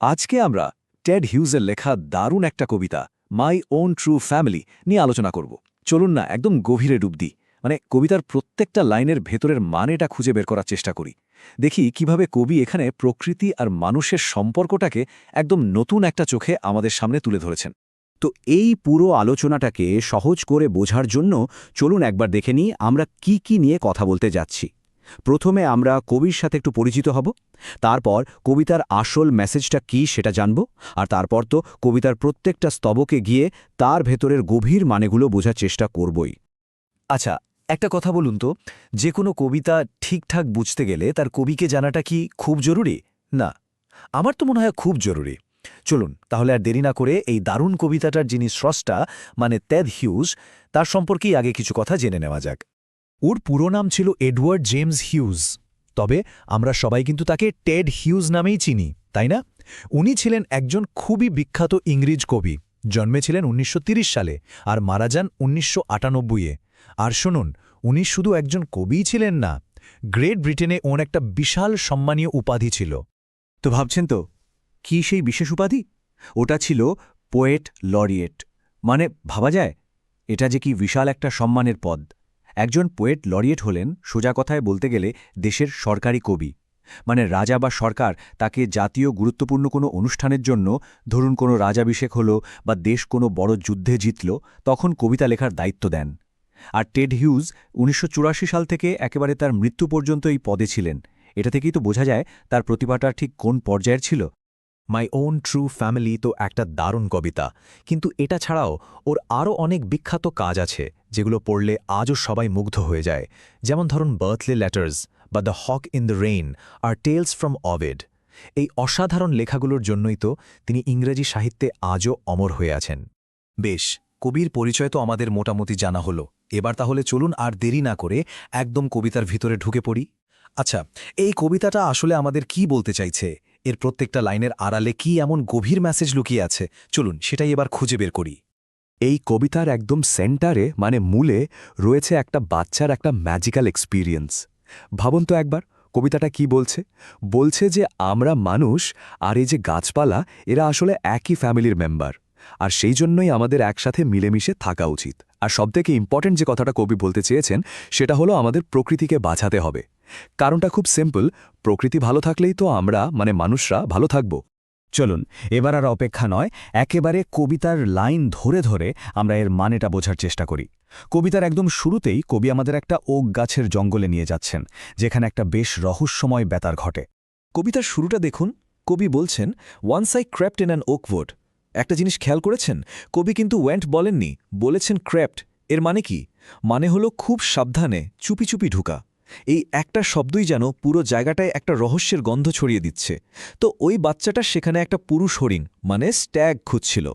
আজকে আমরা টেড হিউজের লেখা দারুণ একটা কবিতা মাই ওন ট্রু ফ্যামিলি নিয়ে আলোচনা করব। চলুন না একদম গভীরে ডুব দিই, কবিতার প্রত্যেকটা লাইনের ভেতরের মানেটা খুঁজে বের করার চেষ্টা করি। দেখি কিভাবে কবি এখানে প্রকৃতি আর মানুষের সম্পর্কটাকে একদম নতুন একটা চোখে আমাদের সামনে তুলে ধরেছেন। তো এই পুরো আলোচনাটাকে সহজ করে বোঝার জন্য চলুন একবার দেখে নিই আমরা কি নিয়ে কথা বলতে যাচ্ছি। প্রথমে আমরা কবির সাথে একটু পরিচিত হব, তারপর কবিতার আসল মেসেজটা কি সেটা জানব, আর তারপর তো কবিতার প্রত্যেকটা স্তবকে গিয়ে তার ভেতরের গভীর মানেগুলো বোঝার চেষ্টা করবই। আচ্ছা, একটা কথা বলুন তো, যে কোনো কবিতা ঠিকঠাক বুঝতে গেলে তার কবিকে জানাটা কি খুব জরুরি? না, আমার তো মনে হয় খুব জরুরি। চলুন তাহলে আর দেরি না করে এই দারুণ কবিতাটার যিনি স্রষ্টা টেড হিউজ, তার সম্পর্কেই আগে কিছু কথা জেনে নেওয়া যাক। ওর পুরো নাম ছিল এডওয়ার্ড জেমস হিউজ, তবে আমরা সবাই কিন্তু তাকে টেড হিউজ নামেই চিনি, তাই না? উনি ছিলেন একজন খুবই বিখ্যাত ইংরেজ কবি। জন্মেছিলেন ১৯৩০ সালে আর মারা যান ১৯৯৮-এ। আর শুনুন, উনি শুধু একজন কবিই ছিলেন না, গ্রেট ব্রিটেনে ওর একটা বিশাল সম্মানীয় উপাধি ছিল। তো ভাবছেন তো কি সেই বিশেষ উপাধি? ওটা ছিল পোয়েট লরিয়েট। ভাবা যায় এটা যে কি বিশাল একটা সম্মানের পদ। একজন পোয়েট লরিয়েট হলেন সোজা কথায় বলতে গেলে দেশের সরকারি কবি। রাজা বা সরকার তাকে জাতীয় গুরুত্বপূর্ণ কোনো অনুষ্ঠানের জন্য, ধরুন কোনো রাজাভিষেক হলো বা দেশ কোনো বড় যুদ্ধে জিতল, তখন কবিতা লেখার দায়িত্ব দেন। আর টেড হিউজ ১৯৮৪ সাল থেকে একেবারে তার মৃত্যু পর্যন্ত এই পদে ছিলেন। এটা থেকেই তো বোঝা যায় তার প্রতিভাটা ঠিক কোন পর্যায়ের ছিল। মাই ওন ট্রু ফ্যামিলি তো একটা দারুণ কবিতা, কিন্তু এটা ছাড়াও ওর আরও অনেক বিখ্যাত কাজ আছে যেগুলো পড়লে আজও সবাই মুগ্ধ হয়ে যায়। যেমন ধরুন বার্থলে লেটার্স বা the hawk in the rain আর টেলস ফ্রম অভেড। এই অসাধারণ লেখাগুলোর জন্যই তো তিনি ইংরেজি সাহিত্যে আজও অমর হয়ে আছেন। বেশ, কবির পরিচয় তো আমাদের মোটামুটি জানা হলো। এবার তাহলে চলুন আর দেরি না করে একদম কবিতার ভিতরে ঢুকে পড়ি। আচ্ছা, এই কবিতাটা আসলে আমাদের কি বলতে চাইছে? এর প্রত্যেকটা লাইনের আড়ালে কি এমন গভীর মেসেজ লুকিয়ে আছে? চলুন সেটাই এবার খুঁজে বের করি। এই কবিতার একদম সেন্টারে মূলে রয়েছে একটা বাচ্চার একটা ম্যাজিক্যাল এক্সপিরিয়েন্স। ভাবুন তো একবার কবিতাটা কি বলছে। বলছে যে আমরা মানুষ আর এই যে গাছপালা, এরা আসলে একই ফ্যামিলির মেম্বার, আর সেই জন্যই আমাদের একসাথে মিলেমিশে থাকা উচিত। আর সবথেকে ইম্পর্টেন্ট যে কথাটা কবি বলতে চেয়েছেন সেটা হলো আমাদের প্রকৃতিকে বাঁচাতে হবে। কারণটা খুব সিম্পল, প্রকৃতি ভালো থাকলেই তো আমরা মানুষরা ভালো থাকব। চলুন এবার আর অপেক্ষা নয়, একেবারে কবিতার লাইন ধরে ধরে আমরা এর মানেটা বোঝার চেষ্টা করি। কবিতার একদম শুরুতেই কবি আমাদের একটা ওক গাছের জঙ্গলে নিয়ে যাচ্ছেন, যেখানে একটা বেশ রহস্যময় ব্যাপার ঘটে। কবিতার শুরুটা দেখুন, কবি বলছেন once I crept in an oakwood. একটা জিনিস খেয়াল করেছেন, কবি কিন্তু ওয়েন্ট বলেননি, বলেছেন ক্রেপ্ট। এর মানে কি? মানে হলো খুব সাবধানে চুপি চুপি ঢুকা। এই একটা শব্দই যেন পুরো জায়গাটায় একটা রহস্যের গন্ধ ছড়িয়ে দিচ্ছে। তো ওই বাচ্চাটা সেখানে একটা পুরুষ হরিণ স্ট্যাগ খুঁজছিল,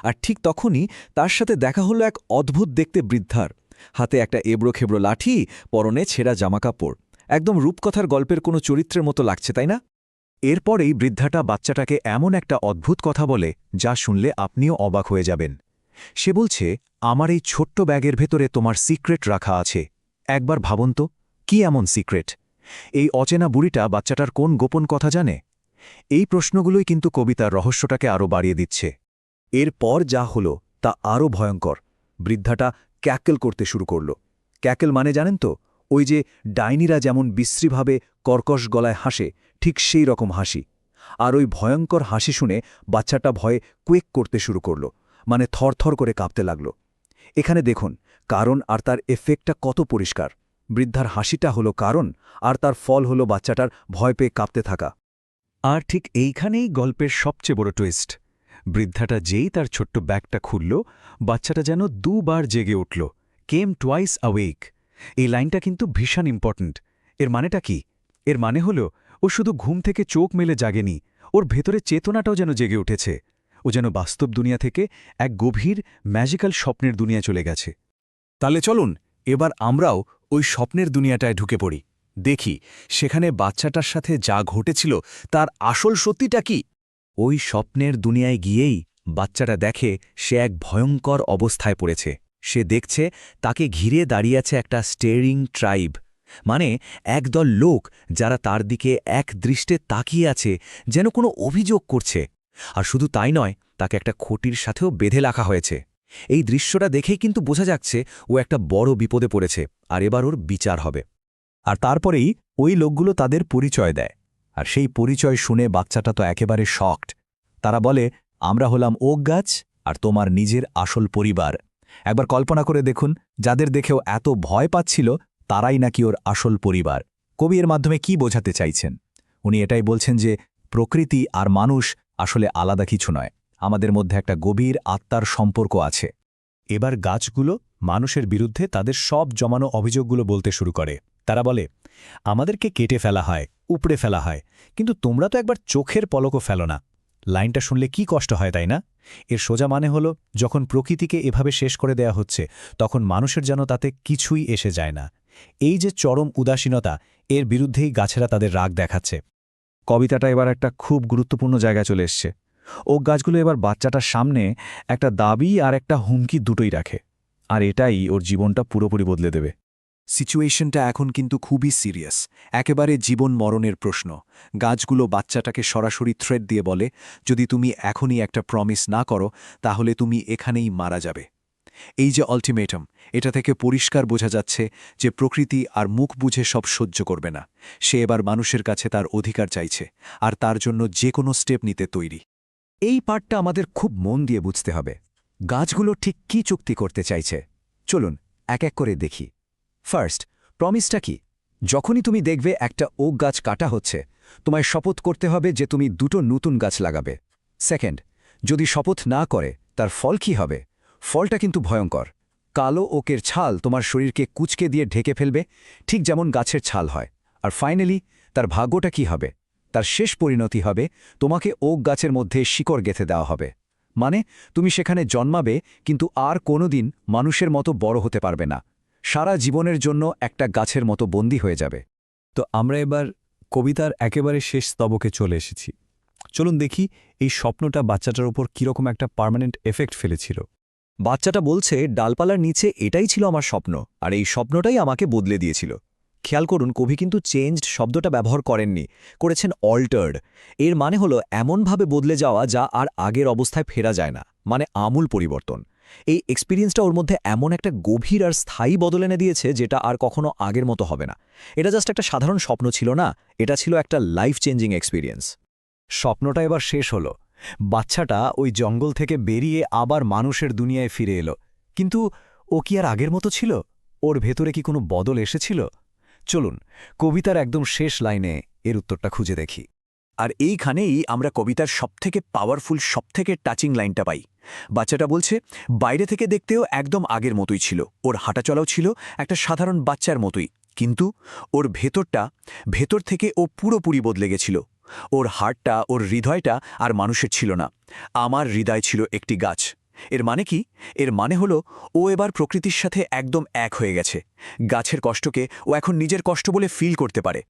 আর ঠিক তখনই তার সাথে দেখা হলো এক অদ্ভুত দেখতে বৃদ্ধার। হাতে একটা এবড়ো খেবড়ো লাঠি, পরনে ছেঁড়া জামাকাপড়। একদম রূপকথার গল্পের কোনো চরিত্রের মতো লাগছে, তাই না? এরপরেই বৃদ্ধাটা বাচ্চাটাকে এমন একটা অদ্ভুত কথা বলে যা শুনলে আপনিও অবাক হয়ে যাবেন। সে বলছে, আমার এই ছোট্ট ব্যাগের ভেতরে তোমার সিক্রেট রাখা আছে। একবার ভাবুন তো, কি এমন সিক্রেট? এই অচেনা বুড়িটা বাচ্চাটার কোন গোপন কথা জানে? এই প্রশ্নগুলোই কিন্তু কবিতার রহস্যটাকে আরও বাড়িয়ে দিচ্ছে। এরপর যা হলো তা আরও ভয়ঙ্কর। বৃদ্ধাটা ক্যাকেল করতে শুরু করল। ক্যাকেল জানেন তো, ওই যে ডাইনিরা যেমন বিশ্রীভাবে কর্কশ গলায় হাসে, ঠিক সেই রকম হাসি। আর ওই ভয়ঙ্কর হাসি শুনে বাচ্চাটা ভয়ে কুয়েক করতে শুরু করল, থরথর করে কাঁপতে লাগল। এখানে দেখুন কারণ আর তার এফেক্টটা কত পরিষ্কার। বৃদ্ধার হাসিটা হলো কারণ, আর তার ফল হলো বাচ্চাটার ভয় পেয়ে কাঁপতে থাকা। আর ঠিক এইখানেই গল্পের সবচেয়ে বড় টুইস্ট। বৃদ্ধাটা যেই তার ছোট্ট ব্যাগটা খুলল, বাচ্চাটা যেন দুবার জেগে উঠল। কেম টুয়াইস অ্যাওয়েক। এই লাইনটা কিন্তু ভীষণ ইম্পর্ট্যান্ট। এর মানেটা কি? এর মানে হল ও শুধু ঘুম থেকে চোখ মেলে জাগেনি, ওর ভেতরে চেতনাটাও যেন জেগে উঠেছে। ও যেন বাস্তব দুনিয়া থেকে এক গভীর ম্যাজিক্যাল স্বপ্নের দুনিয়া চলে গেছে। তাহলে চলুন এবার আমরাও ওই স্বপ্নের দুনিয়াটায় ঢুকে পড়ি। দেখি সেখানে বাচ্চাটার সাথে যা ঘটেছিল তার আসল সত্যিটা কি। ওই স্বপ্নের দুনিয়ায় গিয়েই বাচ্চাটা দেখে সে এক ভয়ঙ্কর অবস্থায় পড়েছে। সে দেখছে তাকে ঘিরে দাঁড়িয়ে আছে একটা স্টেরিং ট্রাইব, একদল লোক যারা তার দিকে এক দৃষ্টে তাকিয়ে আছে, যেন কোনো অভিযোগ করছে। আর শুধু তাই নয়, তাকে একটা খুঁটির সাথেও বেঁধে রাখা হয়েছে। এই দৃশ্যটা দেখেই কিন্তু বোঝা যাচ্ছে ও একটা বড় বিপদে পড়েছে, আর এবার ওর বিচার হবে। আর তারপরেই ওই লোকগুলো তাদের পরিচয় দেয়, আর সেই পরিচয় শুনে বাচ্চাটা তো একেবারে শকড। তারা বলে, আমরা হলাম ওক গাছ আর তোমার নিজের আসল পরিবার। একবার কল্পনা করে দেখুন, যাদের দেখেও এত ভয় পাচ্ছিল তারাই নাকি ওর আসল পরিবার। কবি এর মাধ্যমে কি বোঝাতে চাইছেন? উনি এটাই বলছেন যে প্রকৃতি আর মানুষ আসলে আলাদা কিছু নয়, আমাদের মধ্যে একটা গভীর আত্মার সম্পর্ক আছে। এবার গাছগুলো মানুষের বিরুদ্ধে তাদের সব জমানো অভিযোগগুলো বলতে শুরু করে। তারা বলে, আমাদেরকে কেটে ফেলা হয়, উপড়ে ফেলা হয়, কিন্তু তোমরা তো একবার চোখের পলকও ফেলো না। লাইনটা শুনলে কি কষ্ট হয়, তাই না? এর সোজা মানে হলো, যখন প্রকৃতিকে এভাবে শেষ করে দেয়া হচ্ছে, তখন মানুষের যেন তাতে কিছুই এসে যায় না। এই যে চরম উদাসীনতা, এর বিরুদ্ধেই গাছেরা তাদের রাগ দেখাচ্ছে। কবিতাটা এবার একটা খুব গুরুত্বপূর্ণ জায়গায় চলে এসছে। ওক গাছগুলো এবার বাচ্চাটার সামনে একটা দাবি আর একটা হুমকি দুটোই রাখে, আর এটাই ওর জীবনটা পুরোপুরি বদলে দেবে। সিচুয়েশনটা এখন কিন্তু খুবই সিরিয়াস, একেবারে জীবন মরণের প্রশ্ন। গাছগুলো বাচ্চাটাকে সরাসরি থ্রেট দিয়ে বলে, যদি তুমি এখনই একটা প্রমিস না করো তাহলে তুমি এখানেই মারা যাবে। এই যে আলটিমেটাম, এটা থেকে পরিষ্কার বোঝা যাচ্ছে যে প্রকৃতি আর মুখ বুঝে সব সহ্য করবে না। সে এবার মানুষের কাছে তার অধিকার চাইছে, আর তার জন্য যে কোনো স্টেপ নিতে তৈরি। এই পার্টটা আমাদের খুব মন দিয়ে বুঝতে হবে। গাছগুলো ঠিক কি চুক্তি করতে চাইছে চলুন এক এক করে দেখি। ফার্স্ট, প্রমিসটা কি? যখনই তুমি দেখবে একটা ওক গাছ কাটা হচ্ছে, তোমায় শপথ করতে হবে যে তুমি দুটো নতুন গাছ লাগাবে। সেকেন্ড, যদি শপথ না করে তার ফল কি হবে? ফলটা কিন্তু ভয়ঙ্কর। কালো ওকের ছাল তোমার শরীরকে কুঁচকে দিয়ে ঢেকে ফেলবে, ঠিক যেমন গাছের ছাল হয়। আর ফাইনালি তার ভাগ্যটা কি হবে? তার শেষ পরিণতি হবে তোমাকে ওক গাছের মধ্যে শিকড় গেঁথে দেওয়া হবে। মানে তুমি সেখানে জন্মাবে, কিন্তু আর কোনোদিন মানুষের মতো বড় হতে পারবে না। সারা জীবনের জন্য একটা গাছের মতো বন্দী হয়ে যাবে। তো আমরা এবার কবিতার একেবারে শেষ স্তবকে চলে এসেছি। চলুন দেখি এই স্বপ্নটা বাচ্চাটার উপর কীরকম একটা পার্মানেন্ট এফেক্ট ফেলেছিল। বাচ্চাটা বলছে, ডালপালার নিচে এটাই ছিল আমার স্বপ্ন, আর এই স্বপ্নটাই আমাকে বদলে দিয়েছিল। খেয়াল করুন, কবি কিন্তু চেঞ্জড শব্দটা ব্যবহার করেননি, করেছেন অল্টার্ড। এর মানে হলো এমনভাবে বদলে যাওয়া যা আর আগের অবস্থায় ফেরা যায় না, মানে আমূল পরিবর্তন। এই এক্সপিরিয়েন্সটা ওর মধ্যে এমন একটা গভীর আর স্থায়ী বদল এনে দিয়েছে যেটা আর কখনো আগের মতো হবে না। এটা জাস্ট একটা সাধারণ স্বপ্ন ছিল না, এটা ছিল একটা লাইফ চেঞ্জিং এক্সপিরিয়েন্স। স্বপ্নটা এবার শেষ হলো। বাচ্চাটা ওই জঙ্গল থেকে বেরিয়ে আবার মানুষের দুনিয়ায় ফিরে এলো। কিন্তু ও কি আর আগের মতো ছিল? ওর ভেতরে কি কোনো বদল এসেছিল? চলুন কবিতার একদম শেষ লাইনে এর উত্তরটা খুঁজে দেখি। আর এইখানেই আমরা কবিতার সবথেকে পাওয়ারফুল, সবথেকে টাচিং লাইনটা পাই। বাচ্চাটা বলছে, বাইরে থেকে দেখতেও একদম আগের মতোই ছিল, ওর হাঁটাচলাও ছিল একটা সাধারণ বাচ্চার মতোই, কিন্তু ওর ভেতর থেকে ও পুরোপুরি বদলে গেছিল। ওর হাড়টা, ওর হৃদয়টা আর মানুষের ছিল না। আমার হৃদয় ছিল একটি গাছ। এর মানে কি? এর মানে হলো ও এবার প্রকৃতির সাথে একদম এক হয়ে গেছে। গাছের কষ্টকে ও এখন নিজের কষ্ট বলে ফিল করতে পারে।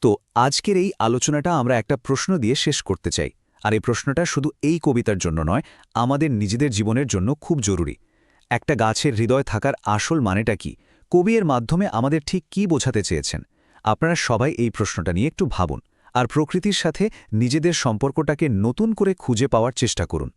তো আজকের এই আলোচনাটা আমরা একটা প্রশ্ন দিয়ে শেষ করতে চাই। আর এই প্রশ্নটা শুধু এই কবিতার জন্য নয়, আমাদের নিজেদের জীবনের জন্য খুব জরুরি। একটা গাছের হৃদয় থাকার আসল মানেটা কি? কবি এর মাধ্যমে আমাদের ঠিক কি বোঝাতে চেয়েছেন? আপনারা সবাই এই প্রশ্নটা নিয়ে একটু ভাবুন, আর প্রকৃতির সাথে নিজেদের সম্পর্কটাকে নতুন করে খুঁজে পাওয়ার চেষ্টা করুন।